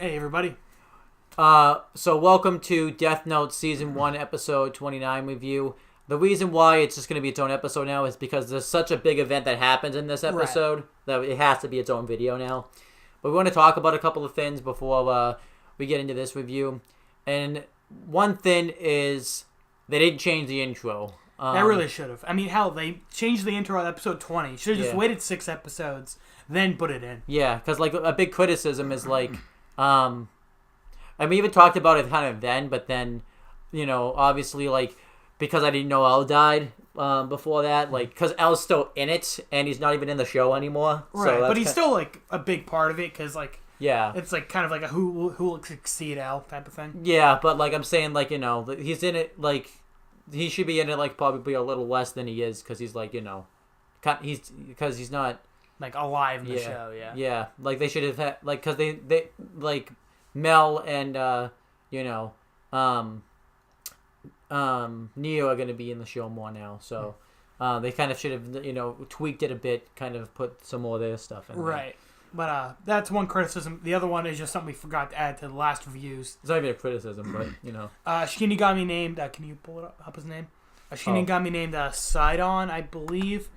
Hey everybody. So welcome to Death Note Season 1, Episode 29 review. The reason why it's just going to be its own episode now is because there's such a big event that happens in this episode that it has to be its own video now. But we want to talk about a couple of things before we get into this review. And one thing is they didn't change the intro. They really should have. I mean, hell, they changed the intro on episode 20. Should have just waited 6 episodes, then put it in. Yeah, because like a big criticism is like... and we even talked about it kind of then, but then, you know, obviously, like, because I didn't know Elle died before that, like, because Elle's still in it, and he's not even in the show anymore. Right, so but he's still, like, a big part of it, because, like, yeah, it's, like, kind of like a who will succeed Elle type of thing. Yeah, but, like, I'm saying, like, you know, he's in it, like, he should be in it, like, probably a little less than he is, because he's, like, you know, because he's not... Like, alive in the show, yeah. Yeah, like, they should have had, like, because they like... Mel and you know Neo are going to be in the show more now, so they kind of should have, you know, tweaked it a bit, kind of put some more of their stuff in right there. But that's one criticism. The other one is just something we forgot to add to the last reviews. It's not even a criticism, but you know, Shinigami named can you pull it up his name? A Shinigami named Sidon, I believe,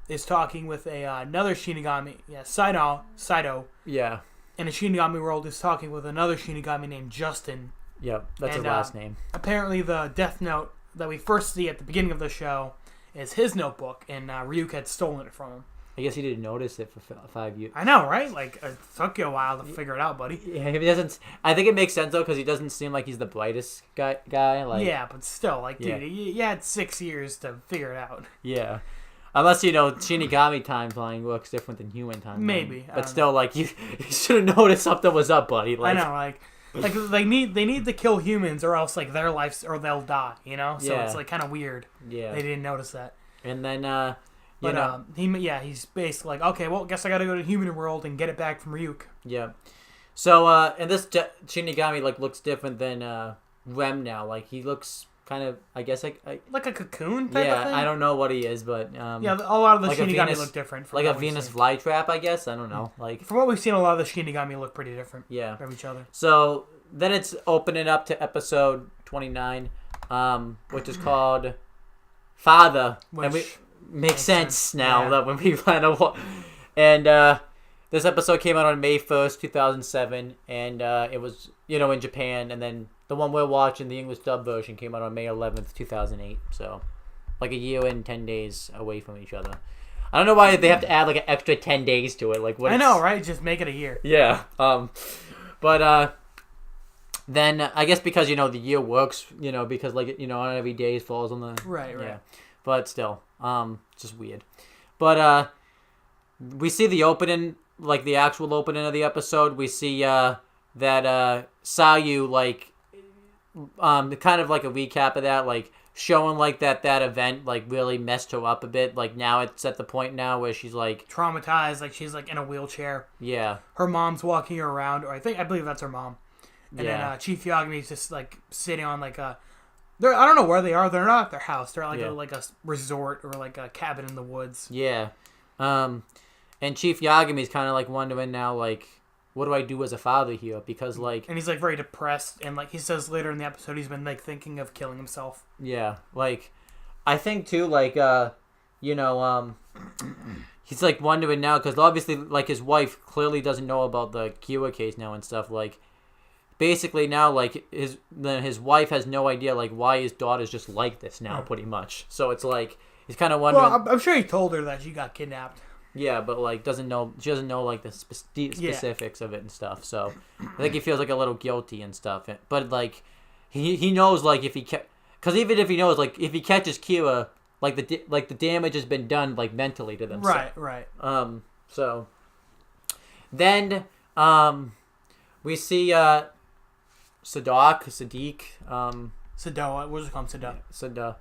is talking with another Shinigami. Yeah, Saito. Yeah. In a Shinigami world, is talking with another Shinigami named Justin. Yep, that's his last name. Apparently, the Death Note that we first see at the beginning of the show is his notebook, and Ryuk had stolen it from him. I guess he didn't notice it for 5 years. I know, right? Like, it took you a while to figure it out, buddy. Yeah, he doesn't. I think it makes sense though, because he doesn't seem like he's the brightest guy. Like, yeah, but still, like, dude, you had 6 years to figure it out. Yeah. Unless, you know, Shinigami timeline works different than human timeline. Maybe. But still, like, you should have noticed something was up, buddy. Like, I know, like they need to kill humans or else, like, their lives, or they'll die, you know? So it's, like, kind of weird. Yeah. They didn't notice that. And then, he's basically like, okay, well, guess I gotta go to the human world and get it back from Ryuk. Yeah. So, and this Shinigami, like, looks different than Rem now. Like, he looks... kind of, I guess, like a cocoon type of thing? I don't know what he is, but... yeah, a lot of the like Shinigami look different. Like a Venus flytrap, I guess? I don't know. Like from what we've seen, a lot of the Shinigami look pretty different from each other. So, then it's opening up to episode 29, which is called Father. Which makes sense now that when we plan to... And this episode came out on May 1st, 2007, and it was, you know, in Japan, and then... The one we're watching, the English dub version, came out on May 11th, 2008. So, like a year and 10 days away from each other. I don't know why they have to add like an extra 10 days to it. Like what? I know, right? Just make it a year. Yeah. But then I guess because, you know, the year works, you know, because like, you know, not every day falls on the... Right. Yeah. But still, it's just weird. But we see the opening, like the actual opening of the episode. We see that Sayu, like... kind of like a recap of that, like showing like that event like really messed her up a bit. Like now it's at the point now where she's like traumatized, like she's like in a wheelchair. Yeah, her mom's walking her around, or I believe that's her mom. And then Chief Yagami's just like sitting on like I don't know where they are. They're not at their house. They're like a resort or like a cabin in the woods. Yeah, and Chief Yagami's kind of like wondering now, like, what do I do as a father here? Because, like... And he's, like, very depressed. And, like, he says later in the episode he's been, like, thinking of killing himself. Yeah. Like, I think, too, like, you know, he's, like, wondering now. Because, obviously, like, his wife clearly doesn't know about the Kira case now and stuff. Like, basically now, like, his wife has no idea, like, why his daughter's just like this now, pretty much. So it's, like, he's kind of wondering... Well, I'm sure he told her that she got kidnapped. Yeah, but like she doesn't know like the specifics of it and stuff. So I think he feels like a little guilty and stuff. But like he knows like if he because even if he knows like if he catches Kira, like the damage has been done like mentally to them. Right. So then we see Sadiq. Sadoa. We'll just call him Sada. Sada.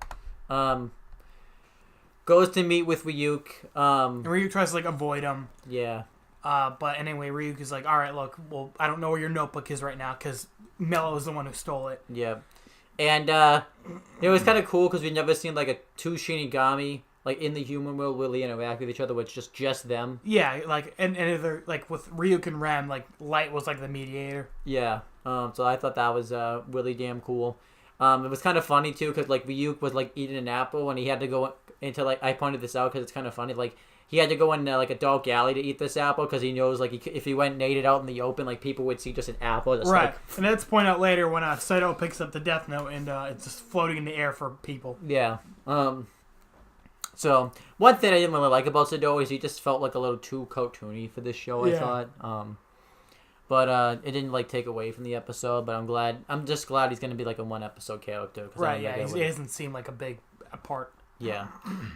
Goes to meet with Ryuk. And Ryuk tries to, like, avoid him. Yeah. But anyway, Ryuk is like, alright, look, well, I don't know where your notebook is right now, because Mello is the one who stole it. Yeah. And it was kind of cool, because we've never seen, like, two Shinigami like in the human world really interact with each other, where it's just them. Yeah, like and they're like with Ryuk and Rem, like Light was like the mediator. Yeah. So I thought that was really damn cool. It was kind of funny too, because like Ryuk was like eating an apple, and he had to go into like, I pointed this out because it's kind of funny, like he had to go in like a dark alley to eat this apple because he knows like if he went and ate it out in the open, like people would see just an apple. Just, right. Like, and let's point out later when Saito picks up the Death Note and it's just floating in the air for people. Yeah. So one thing I didn't really like about Sado is he just felt like a little too cartoony for this show. I thought. But it didn't like take away from the episode. But I'm just glad he's gonna be like a 1 episode character. Right. Yeah. He doesn't seem like a big part. Yeah.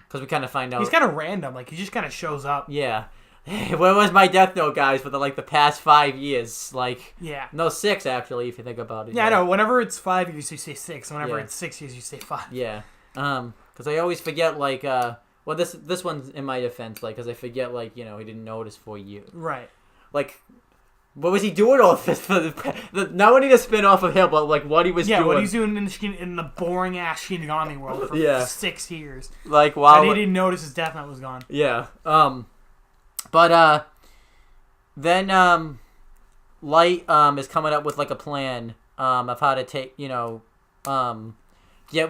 Because we kind of find out he's kind of random. Like he just kind of shows up. Yeah. Hey, where was my Death Note, guys, for the past 5 years? Like, yeah. No, 6 actually, if you think about it. Yeah, I know. Whenever it's 5 years, you say 6. Whenever it's 6 years, you say 5. Yeah. Because I always forget like well this one's in my defense, like because I forget like he didn't notice for years. Right. Like, what was he doing all this for? Not wanting to spin off of him, but like what he was doing. Yeah, what he's doing in the boring ass Shinigami world for 6 years. Like while and he didn't notice his Death Note was gone. Yeah. But then Light is coming up with like a plan of how to take get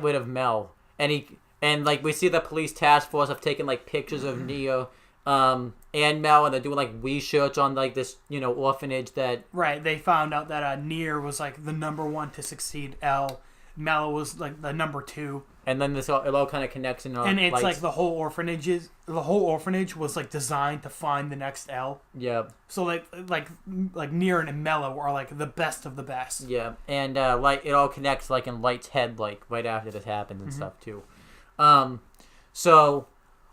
rid of Mel, and like we see the police task force have taken like pictures of Neo and Mel, and they're doing like research on like this orphanage that they found out that Nier was like the number 1 to succeed L. Mel was like the number 2. And then it all kind of connects in. And it's like the whole orphanage was like designed to find the next L. Yeah. So like Nier and Mello are like the best of the best. Yeah, and Light, it all connects like in Light's head, like right after this happens and stuff too. So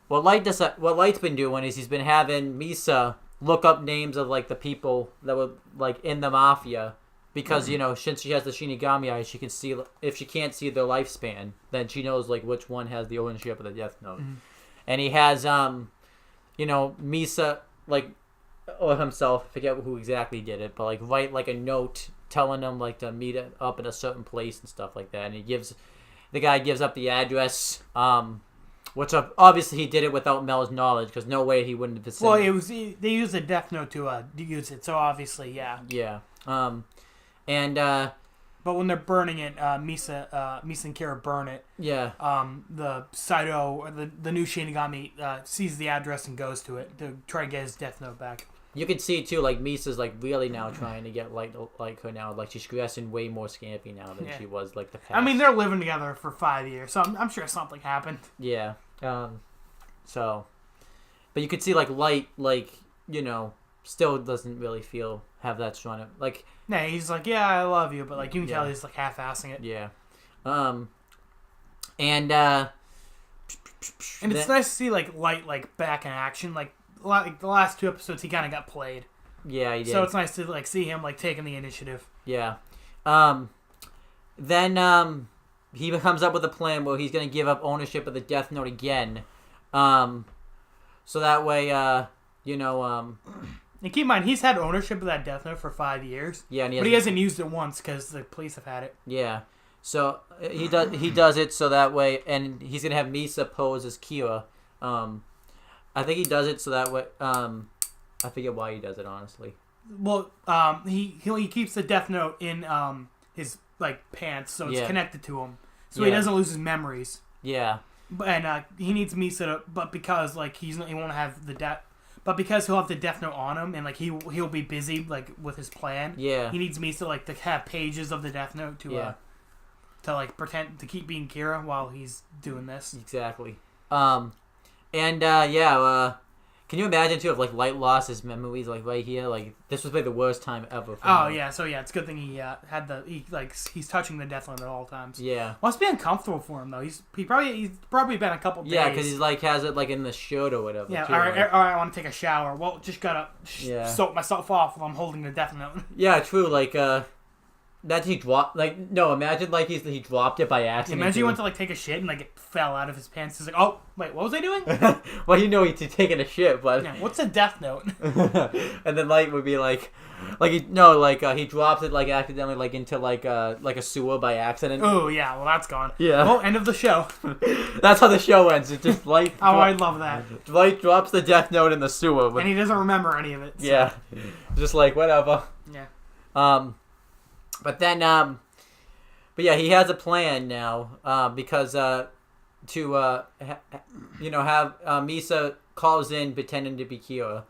what Light's been doing is he's been having Misa look up names of like the people that were like in the mafia. Because, since she has the Shinigami eye, she can see, if she can't see their lifespan, then she knows, like, which one has the ownership of the Death Note. Mm-hmm. And he has, Misa, like, or himself, I forget who exactly did it, but, like, write, like, a note telling him, like, to meet up in a certain place and stuff like that. And the guy gives up the address, which obviously he did it without Mel's knowledge, because no way he wouldn't have been. Well, they used the Death Note to use it, so obviously, yeah. Yeah. But when they're burning it, Misa and Kira burn it. Yeah. The Saito, the new Shinigami, sees the address and goes to it to try and get his Death Note back. You can see too, like Misa's like really now trying to get like her now. Like she's dressing way more scampy now than she was like the past. I mean, they're living together for 5 years, so I'm sure something happened. Yeah. So, but you could see like Light, like still doesn't really have that strong. Like, nah, he's like, yeah, I love you, but like you can tell he's like half-assing it. Yeah. And it's nice to see like Light like back in action. Like the last 2 episodes, he kind of got played. Yeah, he did. So it's nice to like see him like taking the initiative. Yeah. Then he comes up with a plan where he's gonna give up ownership of the Death Note again. So that way, And keep in mind, he's had ownership of that Death Note for 5 years. Yeah, but he hasn't used it once because the police have had it. Yeah, so he does it so that way, and he's gonna have Misa pose as Kira. I think he does it so that way. I forget why he does it, honestly. Well, he keeps the Death Note in his like pants, so it's connected to him, so he doesn't lose his memories. Yeah, and he needs Misa but because like he won't have the death. But because he'll have the Death Note on him, and like he'll be busy like with his plan. Yeah. He needs Misa like to have pages of the Death Note to like pretend to keep being Kira while he's doing this. Exactly. Can you imagine too if like Light lost his memories like right here? Like this was like the worst time ever. For him. Yeah. So it's a good thing he had he's touching the Death Note at all times. Yeah. Must be uncomfortable for him though. He's probably been a couple days. Yeah, because he's like has it like in the shirt or whatever. Yeah. Too, all right. I want to take a shower. Well, just gotta soak myself off while I'm holding the Death Note. Yeah. True. Like That he dropped, like, no, imagine, like, he dropped it by accident. Imagine he went to, like, take a shit and, like, it fell out of his pants. He's like, oh, wait, what was I doing? Well, you know he's taking a shit, but... Yeah, what's a death note? And then Light would be like he dropped it, like, accidentally, like, into, like a sewer by accident. Oh, yeah, well, that's gone. Yeah. Well, end of the show. That's how the show ends. It's just Light... I love that. Light drops the death note in the sewer. And he doesn't remember any of it. So. Yeah. Just like, whatever. Yeah. But then, but yeah, he has a plan now, because, have Misa calls in pretending to be Kira,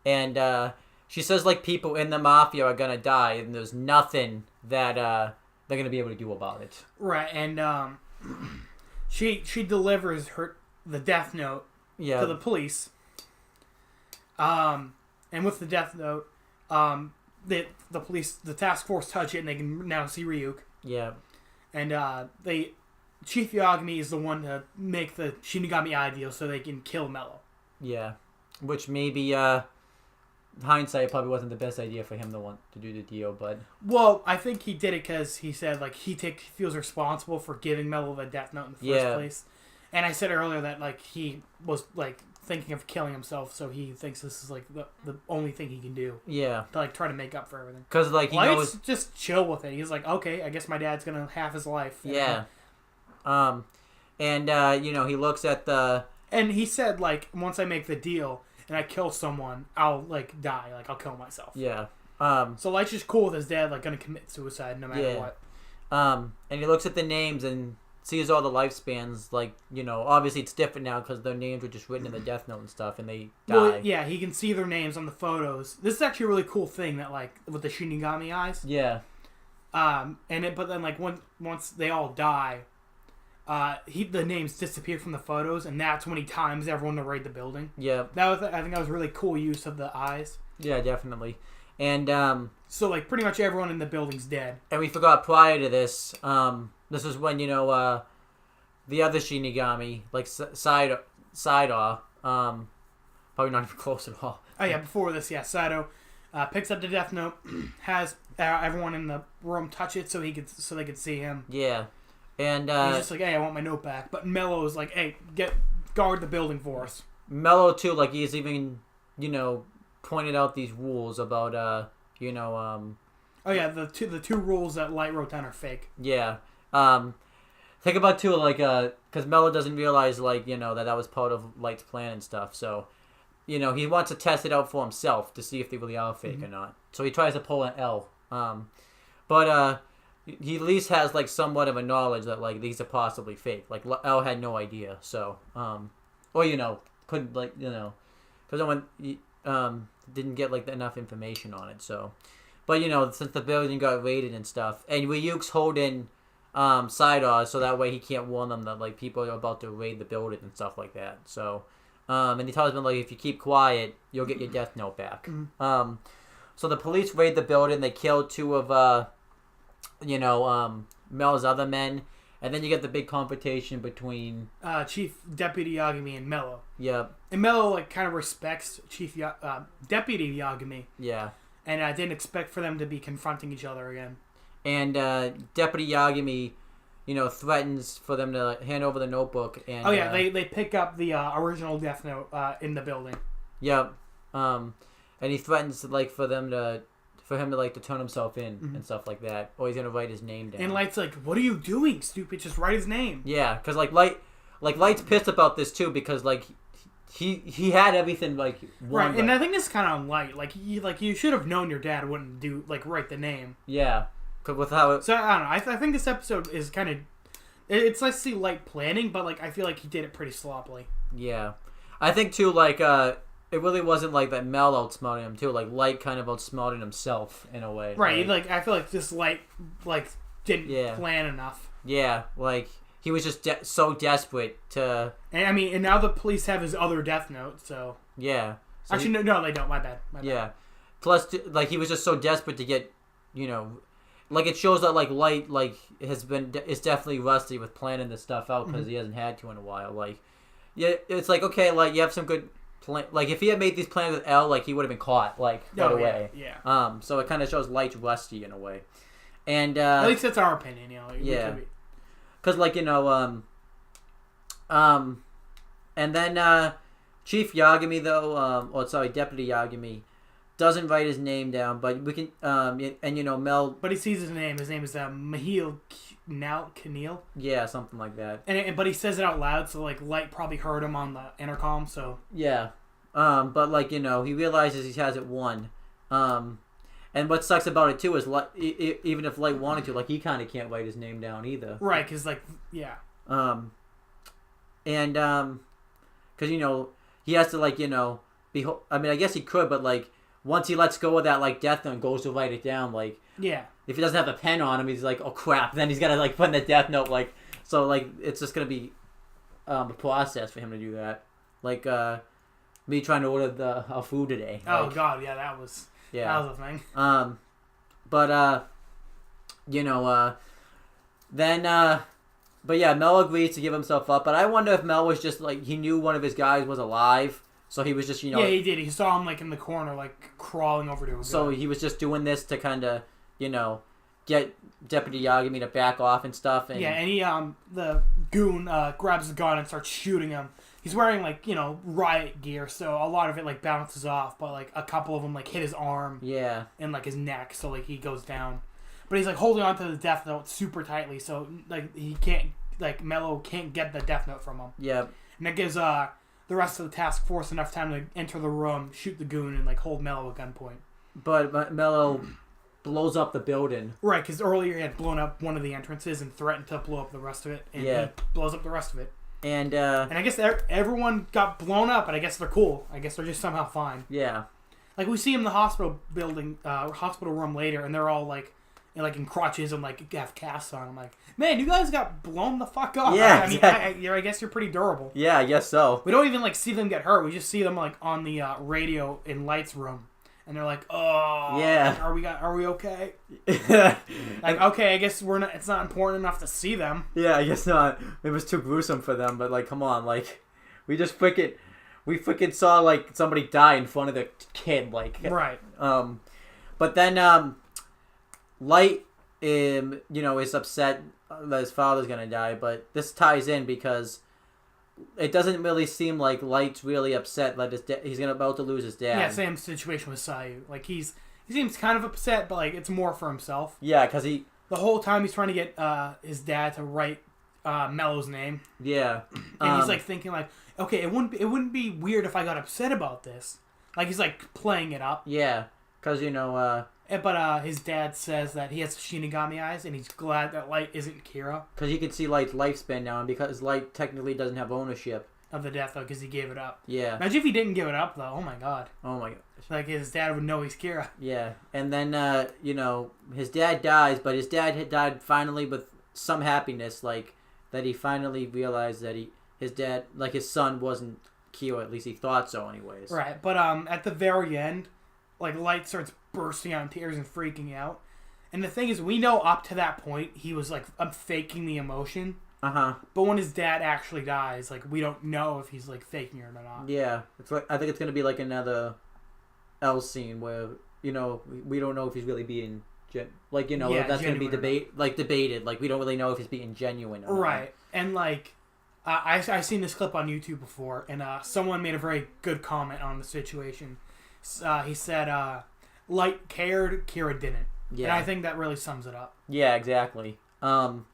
and, she says, like, people in the Mafia are gonna die, and there's nothing that, they're gonna be able to do about it. Right, and, she delivers the death note to the police, and with the death note, the police, the task force touch it, and they can now see Ryuk. Yeah. And Chief Yagami is the one to make the Shinigami eye deal so they can kill Mello. Yeah. Which maybe, hindsight probably wasn't the best idea for him to want to do the deal, but... Well, I think he did it because he said, like, he feels responsible for giving Mello the death note in the first place. And I said earlier that, like, he was, like... thinking of killing himself, so he thinks this is like the only thing he can do. Yeah. To like try to make up for everything. Because like he knows, just chill with it. He's like, okay, I guess my dad's gonna have his life. Yeah. He looks at the. And he said like, once I make the deal and I kill someone, I'll like die. Like I'll kill myself. Yeah. So Light's just cool with his dad, like gonna commit suicide no matter what. And he looks at the names and sees all the lifespans, like, obviously it's different now because their names were just written in the death note and stuff, and they die. Well, yeah, he can see their names on the photos. This is actually a really cool thing that, like, with the Shinigami eyes. Yeah. But then, like, once they all die, the names disappear from the photos, and that's when he times everyone to raid the building. Yeah. I think that was a really cool use of the eyes. Yeah, definitely. And, so, like, pretty much everyone in the building's dead. And we forgot prior to this, this is when, the other Shinigami, like, Saito, probably not even close at all. Oh, yeah, before this, yeah, Saito picks up the Death Note, has everyone in the room touch it so they could see him. Yeah. And, he's just like, hey, I want my note back. But Mello's like, hey, guard the building for us. Mello, too, like, he's even, pointed out these rules about, oh, yeah, the two rules that Light wrote down are fake. Yeah. Think about, too, like, because Mello doesn't realize, like, that was part of Light's plan and stuff, so, he wants to test it out for himself to see if they really are fake or not. So he tries to pull an L. But he at least has, like, somewhat of a knowledge that, like, these are possibly fake. Like, L had no idea, so, or, couldn't, like, because no one, didn't get, like, enough information on it, so. But, since the building got raided and stuff, and Ryuk's holding Sidar, so that way he can't warn them that, like, people are about to raid the building and stuff like that. So, and he tells them, like, if you keep quiet, you'll get your death note back. Mm-hmm. So the police raid the building, they kill two of, Mel's other men, and then you get the big confrontation between Chief Deputy Yagami and Mello. Yep. And Mello, like, kind of respects Deputy Yagami. Yeah. And I didn't expect for them to be confronting each other again. And Deputy Yagami, threatens for them to hand over the notebook. And they pick up the original Death Note in the building. Yep. And he threatens for him to like to turn himself in and stuff like that, or he's gonna write his name down. And Light's like, "What are you doing, stupid? Just write his name." Yeah, because Light's pissed about this too because he had everything like right, and I think this is kind of on Light. Like you should have known your dad wouldn't write the name. Yeah. With how so I don't know. I think this episode is kind of it's nice to see Light planning, but like I feel like he did it pretty sloppily. Yeah, I think too. It really wasn't like that Mel outsmarted him too. Like Light kind of outsmarted himself in a way. Right. Like I feel like this Light didn't plan enough. Yeah. Like he was just so desperate to. And now the police have his other Death Note. So. Yeah. So actually, no, they don't. My bad. Plus, he was just so desperate to get, like it shows that Light is definitely rusty with planning this stuff out because he hasn't had to in a while. Like, yeah, it's like okay, like you have some good like if he had made these plans with L, like he would have been caught like right away. Yeah. So it kind of shows Light's rusty in a way, and at least that's our opinion. Yeah. Because like and then Chief Yagami though, Deputy Yagami doesn't write his name down, but we can and Mel. But he sees his name. His name is Mahil Keneal. Yeah, something like that. But he says it out loud, so like Light probably heard him on the intercom. So yeah, but like he realizes he has it won. And what sucks about it too is even if Light wanted to, like he kind of can't write his name down either. Right, because and because he has to be. I mean, I guess he could, but like once he lets go of that like death note and goes to write it down, like if he doesn't have a pen on him, he's like, oh crap. Then he's gotta like put in the death note, like so like it's just gonna be a process for him to do that. Like me trying to order our food today. Oh god, yeah, that was a thing. But yeah, Mel agrees to give himself up. But I wonder if Mel was just like he knew one of his guys was alive, so he was just Yeah, he did. He saw him like in the corner, like crawling over to him. So he was just doing this to kind of get Deputy Yagami to back off and stuff. And and he the goon grabs the gun and starts shooting him. He's wearing like riot gear, so a lot of it like bounces off, but like a couple of them like hit his arm. Yeah. And like his neck, so like he goes down. But he's like holding on to the death note super tightly, so like he can't Mello can't get the death note from him. Yeah. And that gives the rest of the task force enough time to enter the room, shoot the goon, and like hold Mello at gunpoint. But Mello blows up the building. Right, because earlier he had blown up one of the entrances and threatened to blow up the rest of it, and he blows up the rest of it. And I guess everyone got blown up, and I guess they're cool. I guess they're just somehow fine. Yeah. Like we see him in the hospital building, hospital room later, and they're all like in crutches and like have casts on. I'm like, man, you guys got blown the fuck up. Yeah, I guess you're pretty durable. Yeah, I guess so. We don't even like see them get hurt. We just see them like on the radio in Light's room, and they're like, oh, yeah, are we okay? Like, okay, I guess we're not. It's not important enough to see them. Yeah, I guess not. It was too gruesome for them. But like, come on, like, we freaking saw like somebody die in front of the kid, like, right. But then Light, is upset that his father's gonna die, but this ties in because it doesn't really seem like Light's really upset that he's about to lose his dad. Yeah, same situation with Sayu. Like he seems kind of upset, but like it's more for himself. Yeah, because the whole time he's trying to get his dad to write Mello's name. Yeah, and he's like thinking like, okay, it wouldn't be weird if I got upset about this. Like he's like playing it up. Yeah, because But his dad says that he has Shinigami eyes, and he's glad that Light isn't Kira. Because he can see Light's lifespan now, and because Light technically doesn't have ownership of the death note because he gave it up. Yeah. Imagine if he didn't give it up, though. Oh, my God. Oh, my God. Like, his dad would know he's Kira. Yeah. And then, his dad dies, but his dad had died finally with some happiness, like, that he finally realized that his dad, like, his son wasn't Kira. At least he thought so anyways. Right. But at the very end, like, Light starts bursting out in tears and freaking out. And the thing is, we know up to that point, he was, like, faking the emotion. Uh-huh. But when his dad actually dies, like, we don't know if he's, like, faking it or not. Yeah. It's like, I think it's going to be, like, another L scene where, we don't know if he's really being... that's going to be debated. Like, we don't really know if he's being genuine or not. Right. And, like, I've seen this clip on YouTube before, and someone made a very good comment on the situation. He said, Light cared, Kira didn't. Yeah. And I think that really sums it up. Yeah, exactly. And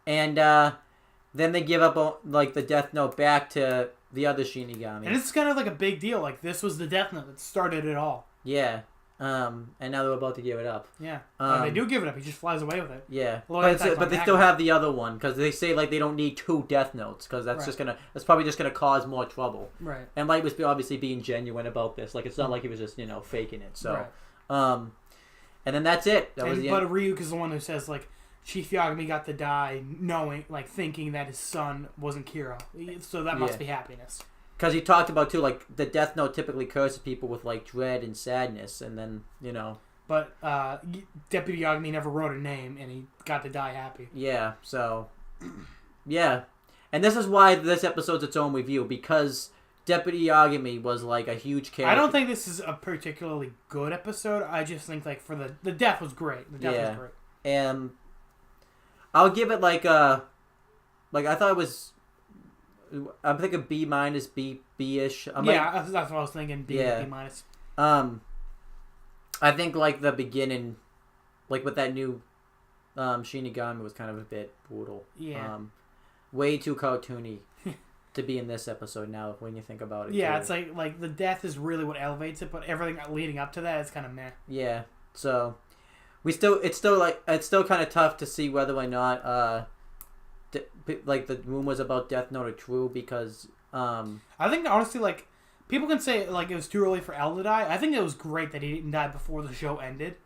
then they give up, like, the Death Note back to the other Shinigami. And it's kind of like a big deal. Like, this was the Death Note that started it all. Yeah. And now they're about to give it up. Yeah. They do give it up. He just flies away with it. Yeah. But they still have the other one, because they say, like, they don't need 2 Death Notes, because that's that's probably just going to cause more trouble. Right. And Light was obviously being genuine about this. Like, it's not like he was just, faking it. So, right. And then that's it. But Ryuk is the one who says, like, Chief Yagami got to die thinking that his son wasn't Kira. So that must be happiness. Because he talked about, too, like, the Death Note typically curses people with, like, dread and sadness, and then, But Deputy Yagami never wrote a name, and he got to die happy. Yeah, so... Yeah. And this is why this episode's its own review, because Deputy Yagami was like a huge character. I don't think this is a particularly good episode. I just think like for the death was great. The death was great. And I'll give it like a I thought it was. I'm thinking B minus, B-ish. That's what I was thinking. B minus. I think like the beginning, like with that new Shinigami was kind of a bit brutal. Yeah. Way too cartoony to be in this episode now when you think about it. Yeah, too. It's like the death is really what elevates it, but everything leading up to that is kind of meh. Yeah. So it's still kind of tough to see whether or not like the rumors about Death Note are true because I think honestly like people can say like it was too early for L to die. I think it was great that he didn't die before the show ended.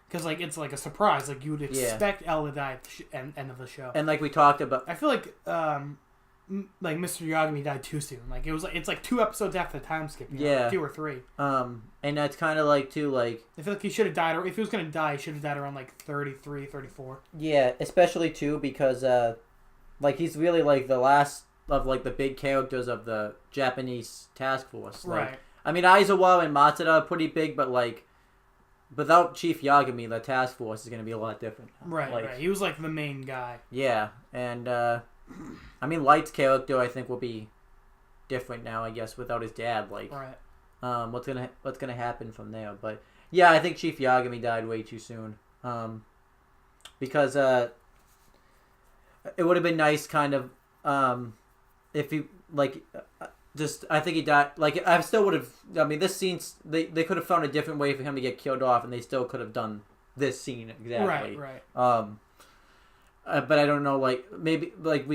Because like it's like a surprise, like you would expect L to die at the end of the show. And like we talked about, I feel like Mr. Yagami died too soon. Like it's like 2 episodes after the time skip. Know, 2 or 3. And that's kind of like too like I feel like he should have died, or if he was gonna die, he should have died around like 33, 34. Yeah, especially too because like he's really like the last of like the big characters of the Japanese task force. Like, right. I mean, Aizawa and Matsuda are pretty big, but like without Chief Yagami, the task force is going to be a lot different. Right, like, right. He was like the main guy. Yeah, and I mean, Light's character I think will be different now, I guess, without his dad. Like, right. What's gonna happen from there? But yeah, I think Chief Yagami died way too soon. Because it would have been nice, kind of, if he like. Just, I think he died. Like, I still would have. I mean, this scene, they could have found a different way for him to get killed off, and they still could have done this scene exactly. Right. But I don't know. Like, maybe but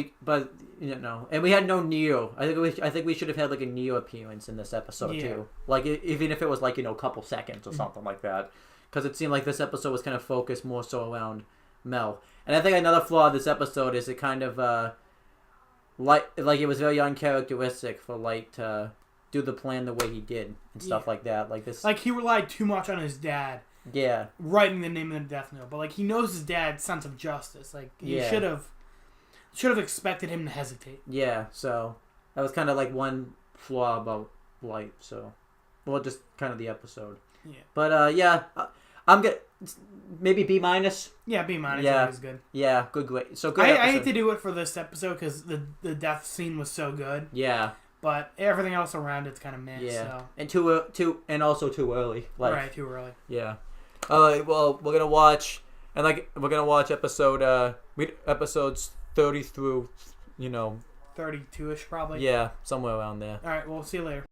you know, and we had no Neo. I think we should have had like a Neo appearance in this episode too. Like, even if it was like a couple seconds or something like that, because it seemed like this episode was kind of focused more so around Mel. And I think another flaw of this episode is it kind of like it was very uncharacteristic for Light to do the plan the way he did and stuff like that. Like this, like he relied too much on his dad. Yeah, writing the name of the Death Note, but like he knows his dad's sense of justice. Like he should have expected him to hesitate. Yeah, so that was kind of like one flaw about Light. So, well, just kind of the episode. Yeah, but I'm good. Maybe B minus. Yeah, B minus. Yeah, is good. Yeah, good grade. So good. I hate to do it for this episode because the death scene was so good. Yeah. But everything else around it's kind of meh. Yeah. So. And also too early. Like, right, too early. Yeah. All right. Well, we're gonna watch episodes 30 through 32ish probably. Yeah, somewhere around there. All right. Well, see you later.